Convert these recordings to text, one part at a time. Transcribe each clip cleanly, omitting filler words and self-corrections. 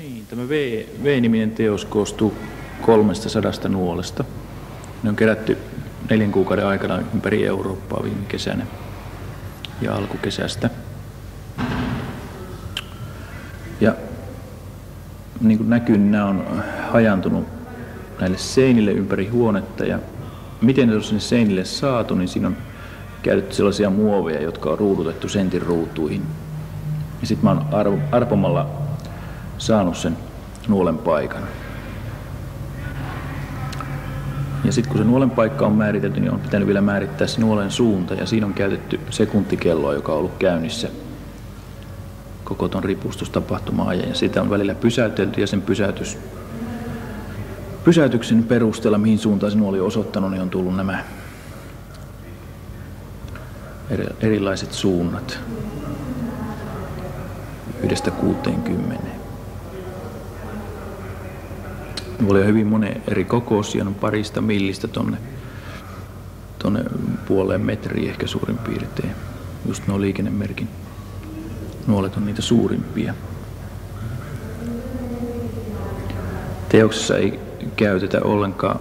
Niin, tämä V-niminen teos koostuu 300 nuolesta. Ne on kerätty 4 kuukauden aikana ympäri Eurooppaa viime kesänä ja alkukesästä. Ja niin kuin näkyy, niin nämä on hajantunut näille seinille ympäri huonetta. Ja miten ne on sinne seinille saatu, niin siinä on käytetty sellaisia muoveja, jotka on ruudutettu sentin ruutuihin. Ja sitten mä oon arpomalla saanut sen nuolen paikan. Ja sitten kun se nuolen paikka on määritelty, niin on pitänyt vielä määrittää se nuolen suunta. Ja siinä on käytetty sekuntikelloa, joka on ollut käynnissä koko ton ripustustapahtuma ajan. Ja sitä on välillä pysäytelty ja sen pysäytyksen perusteella, mihin suuntaan se nuoli on osoittanut, niin on tullut nämä erilaiset suunnat 1–60. Nuoli on hyvin monen eri kokoisia, on parista millistä tonne puoleen metriin ehkä suurin piirtein. Just nuo liikennemerkin nuolet on niitä suurimpia. Teoksessa ei käytetä ollenkaan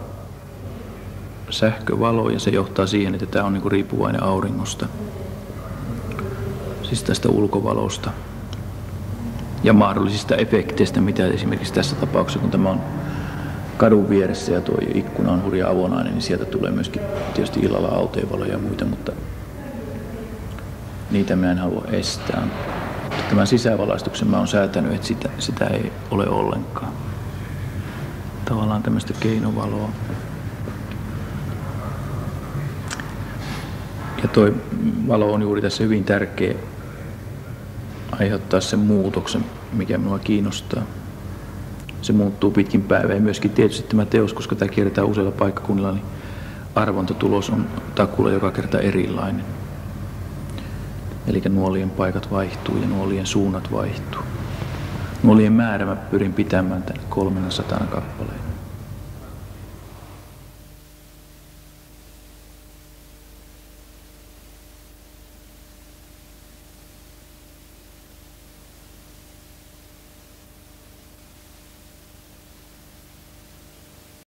sähkövaloa ja se johtaa siihen, että tämä on niinku riippuvainen auringosta. Siis tästä ulkovalosta ja mahdollisista efekteistä, mitä esimerkiksi tässä tapauksessa, kun tämä on kadun vieressä ja tuo ikkuna on hurja avonainen, niin sieltä tulee myöskin tietysti illalla auteenvaloja ja muita, mutta niitä mä en halua estää. Tämän sisävalaistuksen mä oon säätänyt, että sitä ei ole ollenkaan. Tavallaan tämmöistä keinovaloa. Ja toi valo on juuri tässä hyvin tärkeä aiheuttaa sen muutoksen, mikä minua kiinnostaa. Se muuttuu pitkin päivää ja myöskin tietysti tämä teos, koska tämä kierretään useilla paikkakunnilla, niin arvontatulos on takuulla joka kerta erilainen. Eli nuolien paikat vaihtuu ja nuolien suunnat vaihtuu. Nuolien määrä mä pyrin pitämään tänne 300 kappaleita.